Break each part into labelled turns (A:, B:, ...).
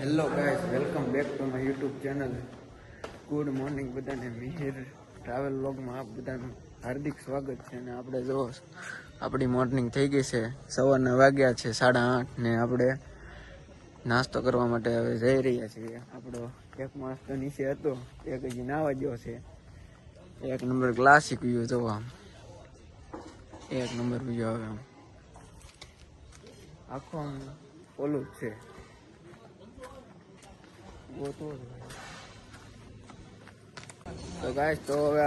A: Hello guys, welcome back to my YouTube channel. Good morning બધાને. Mihir travel વ્લોગમાં આપ બધાનું હાર્દિક સ્વાગત છે. અને આપણે જો આપણી મોર્નિંગ થઈ ગઈ છે, સવારના વાગ્યા છે 8:30 ને આપણે નાસ્તો કરવા માટે હવે જઈ રહ્યા છીએ. આપણો એક માસ તો નીચે હતો, એક હજી નાવા ગયો છે. એક નંબર ક્લાસિક વ્યૂ જોવા, એક નંબર વ્યૂ આવે આમ આખો આમ ઓલું જ છે. તો ગાઈસ, તો હવે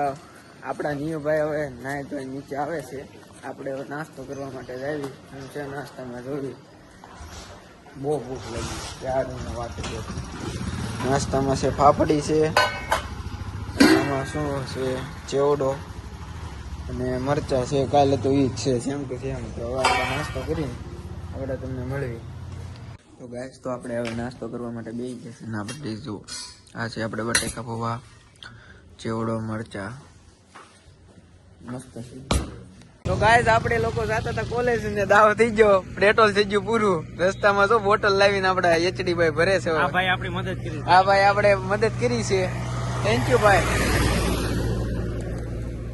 A: આપણા નિયુભાઈ હવે નાય ધોઈ નીચે આવે છે. આપણે હવે નાસ્તો કરવા માટે જાવી. હું છે નાસ્તામાં જોયું, બહુ ભૂખ લાગી યાર. વાત છે નાસ્તામાં છે ફાફડી છે, આમાં શું છે ચેવડો અને મરચા છે. કાલે તો ઈ જ છે, જેમ કે જેમ. તો હવે આપણે નાસ્તો કરીને આપણે તમને મળવી. તો ગાઈસ, તો આપણે હવે નાસ્તો કરવા માટે બેસી જશે ને આપણે જો આ છે આપણે બટેકા પૌવા, ચેવડો, મરચા મસ્ત છે. તો ગાઈસ, આપણે લોકો જતા હતા કોલેજ ને દાવ થઈ ગયો, પેટ્રોલ થઈ ગયું પૂરું. રસ્તામાં જો બોટલ લાવીને આપડા એચડી ભાઈ ભરે છે.
B: હા ભાઈ, આપણી મદદ કરી.
A: હા ભાઈ, આપણે મદદ કરી છે. થેન્ક યુ ભાઈ.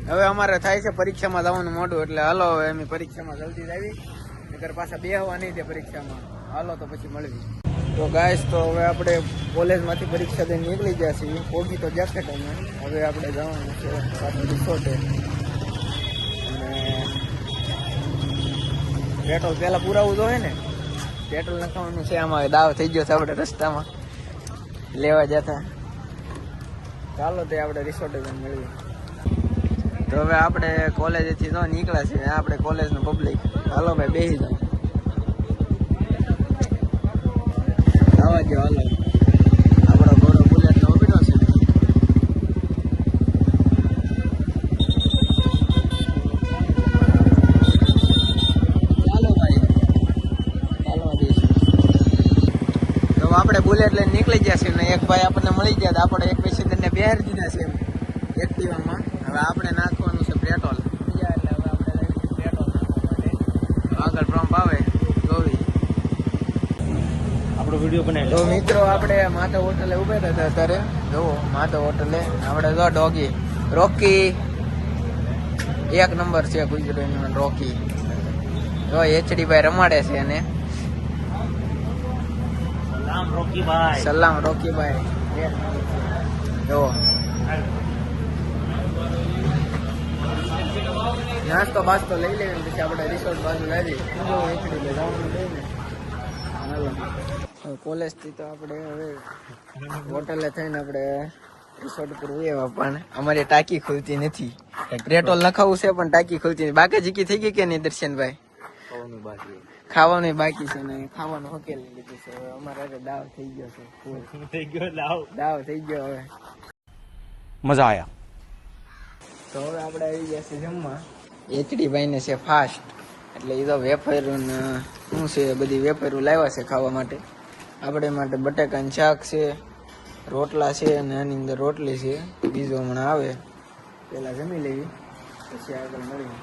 A: હવે અમારે થાય છે પરીક્ષામાં જવાનું મોડું, એટલે હાલો હવે અમે પરીક્ષામાં જલ્દી જ આવી, નકર પાછા બેહવા નહીં દે પરીક્ષામાં. હાલો તો પછી મળવી. તો ગાઈસ, તો હવે આપણે કોલેજમાંથી પરીક્ષા દઈને નીકળી ગયા છીએ. પોગી તો જશે ટાઈમે. હવે આપણે જવાનું છે પાછું રિસોર્ટે. અને પેટ્રોલ પહેલાં પુરાવું તો હોય ને, પેટ્રોલ નખાવાનું છે. આમાં દાવ થઈ ગયો છે આપણે રસ્તામાં લેવા જતા. ચાલો તે આપણે રિસોર્ટે જઈને મળીએ. તો હવે આપણે કોલેજથી તો નીકળ્યા છીએ. આપણે કોલેજનું પબ્લિક. હાલો ભાઈ, બેસી જાઓ. આવા ગયો હાલો. આપણો ઘોડો બુલેટનો ઉભીનો છે. ચાલો ભાઈ, ચાલવા દઈશું. તો આપણે બુલેટ લઈને નીકળી ગયા છીએ ને એક ભાઈ આપણને મળી ગયા. તો આપણે એક પેસેન્જરને બેહારી દીધા છે એક્ટિવામાં. હવે આપણે નાખવાનું છે પેટ્રોલ. એટલે હવે આપણે પેટ્રોલ નાખવા માટે આગળ પંપ આવે જોવી.
B: આપણો વિડીયો બનાવી.
A: તો મિત્રો, આપણે માધવ હોટલે ઉભા હતા અત્યારે. જુઓ માધવ હોટલે આપણે જો ડોગી રોકી, એક નંબર છે ગુજરાતની રોકી. જો એચડી ભાઈ રમાડે છે એને.
B: સલામ રોકીભાઈ.
A: સલામ રોકીભાઈ. જો નાસ્તો બાસ્તો લઈ લેવી, પછી આપણે રિસોર્ટ બાજુ લાવી એચડી ભાઈ જવાનું લઈને. કોલેજ થી તો આપણે હવે હોટલે થઈને આપણે રિસોર્ટ ઉપર આવ્યા, પણ અમારી ટાંકી ખુલતી નથી. પેટ્રોલ નખાવું છે પણ ટાંકી ખુલતી નથી. બાકી જીકી થઈ ગઈ કે નહીં દર્શનભાઈ? ખાવાનું બાકી છે ને ખાવાનું હકેલી લીધું છે. હવે અમારે દાવ થઈ ગયો છે. દાવ થઈ ગયો. હવે
B: મજા આયા.
A: તો હવે આપણે આવી ગયા છે જમવા. એચડી ભાઈ ને છે ફાસ્ટ, એટલે એ તો વેફરું ને શું છે બધી વેફરું લાવ્યા છે ખાવા માટે. આપણે માટે બટાકાનું શાક છે, રોટલા છે અને આની અંદર રોટલી છે. બીજું હમણાં આવે, પેલા જમી લેવી પછી આગળ મળીએ.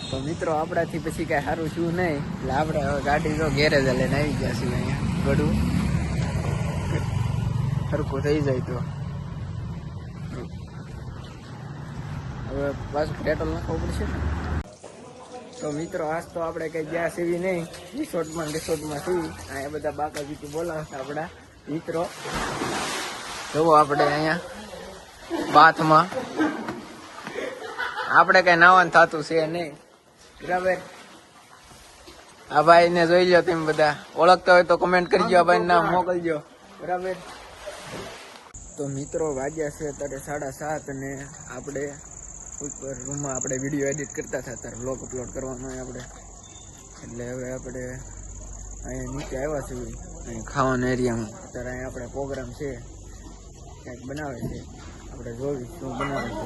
A: તો મિત્રો, આપણાથી પછી કાંઈ સારું શું નહીં, એટલે આપણે હવે ગાડી તો ગેરેજ લઈને આવી ગયા છીએ. અહીંયા ગળું સરખું થઈ જાય તો હવે પાછું પેટ્રોલ નાખવું પડશે ને. તો મિત્રો, આજ તો આપણે કઈ ગયા સેવી નહીં, રિસોર્ટમાં છીએ. અહીંયા બધા બાકાજી બોલાવતા આપણા મિત્રો. જુઓ આપણે અહીંયા બાથમાં આપણે કઈ નાવાનું થતું છે નહીં, બરાબર. આ ભાઈ ને જોઈ લો, તમે બધા ઓળખતા હોય તો કમેન્ટ કરજો, આ ભાઈ નામ મોકલજો, બરાબર. તો મિત્રો, વાગ્યા છે અત્યારે 7:30 અને આપણે ઉપર રૂમમાં આપણે વિડીયો એડિટ કરતા હતા. ત્યારે વ્લોગ અપલોડ કરવાનો હોય આપણે, એટલે હવે આપણે અહીંયા નીચે આવ્યા છીએ અહીં ખાવાના એરિયામાં. અત્યારે અહીંયા આપણે પ્રોગ્રામ છે, કંઈક બનાવે છે. આપણે જોવી શું બનાવે છે.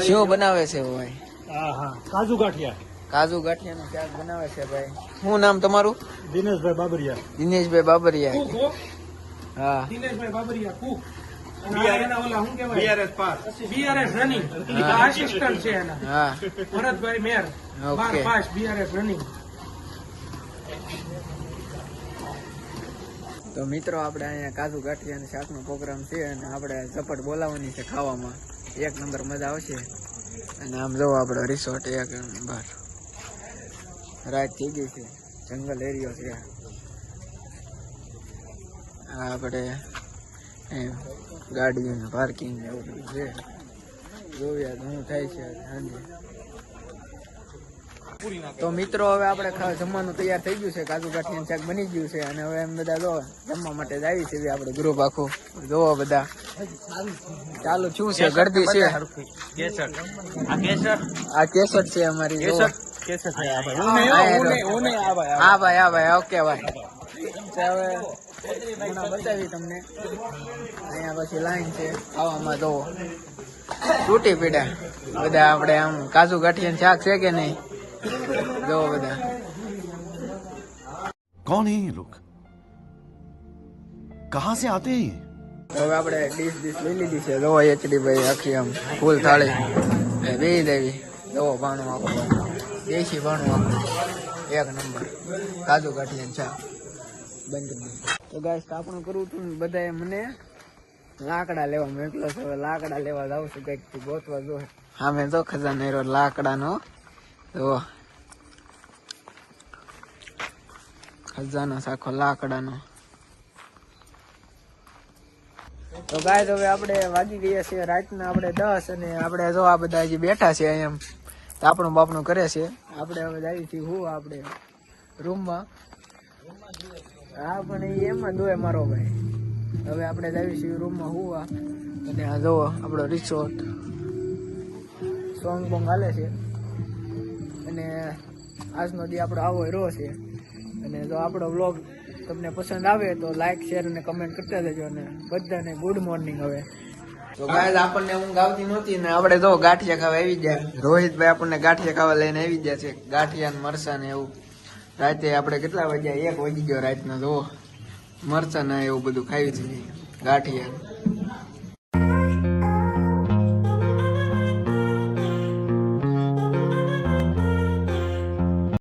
A: શું બનાવે છે ભાઈ?
B: કાજુ ગાંઠિયા.
A: કાજુ ગાંઠિયાનું શાક બનાવે છે ભાઈ. શું નામ તમારું?
B: દિનેશભાઈ બાબરિયા.
A: દિનેશભાઈ બાબરિયા. હા,
B: Dineshbhai Babariya Cook. BRS running assistant છે એના.
A: હા,
B: ભરતભાઈ મેર 12 પાસ બીઆરએસ રનિંગ.
A: તો મિત્રો આપણે અહીંયા કાજુ ગાંઠિયા અને શાકનો પ્રોગ્રામ છે અને આપણે ઝપટ બોલાવવાની છે ખાવામાં. એક નંબર મજા આવશે. અને આમ જોવો આપણો રિસોર્ટ એક નંબર. રાત થઈ ગઈ છે, જંગલ એરિયો છે. આ આપણે ગાડી પાર્કિંગ એવું બધું છે. જોયા ઘણું થાય છે સાંજે. તો મિત્રો હવે આપણે જમવાનું તૈયાર થઈ ગયું છે. કાજુ ગાંઠિયાનું શાક બની ગયું છે અને હવે એમ બધા જો જમવા માટે જ આવી છે આપણે ગ્રુપ આખું. જોવો બધા ચાલુ શું છે, ગરદી છે. આ કેસર છે અમારી. હા ભાઈ ઓકે ભાઈ. હવે હમણાં બતાવી તમને. અહીંયા પછી લાઈન છે ખાવામાં. જોવો તૂટી પીડા બધા. આપણે આમ કાજુ ગાંઠિયાનું શાક છે કે નહીં જોવો બધા.
C: कौन है ये लोग कहां से आते हैं
A: હવે આપણે ડીશ લઈ લીધી છે. જોવો એચડી ભાઈ આખી આમ ફૂલ થાળી બે દેવી. જોવો ભાણું આખું દેશી ભાણું આખું એક નંબર. કાજુ ગાંઠિયાનું શાક બંધ કરી દીધું. તો ગાઈસ કાપણું કરું છું ને બધાએ મને લાકડા લેવા મોકલો છે. હવે લાકડા લેવા જાઉં છું કઈક ગોતવા જો. હા મેં તો ખજાનો લાકડાનો જો ખજાનો આખો લાકડાનો. તો ગાઈસ હવે આપણે વાગી ગયા છે રાતના આપણે 10 અને આપણે જો આ બધા હજી બેઠા છે એમ તાપણું બાપણું કરે છે. આપણે હવે જઈએ છીએ હું આપણે રૂમમાં. હા પણ એમાં દોય મારો ભાઈ. હવે આપણે જઈએ છીએ રૂમમાં હુવા. અને આ જોવો આપણો રિસોર્ટ સોંગ બોંગ હાલે છે. અને આજનો દી આપણો આવો રહ્યો છે. અને જો આપણો વ્લોગ તમને પસંદ આવે તો લાઈક શેર અને કમેન્ટ કરતા જજો. અને બધાને ગુડ મોર્નિંગ. હવે તો ગાઈસ આપણને ઊંઘ આવતી નહોતી ને આપણે જો ગાંઠિયા ખાવા આવી ગયા. રોહિતભાઈ આપણને ગાંઠિયા ખાવા લઈને આવી ગયા છે. ગાંઠિયા ને મરસા ને એવું. રાતે આપણે કેટલા વાગ્યા? 1 વાગી ગયો રાતના. જો મરચા ને એવું બધું ખાવી છે ગાંઠિયા.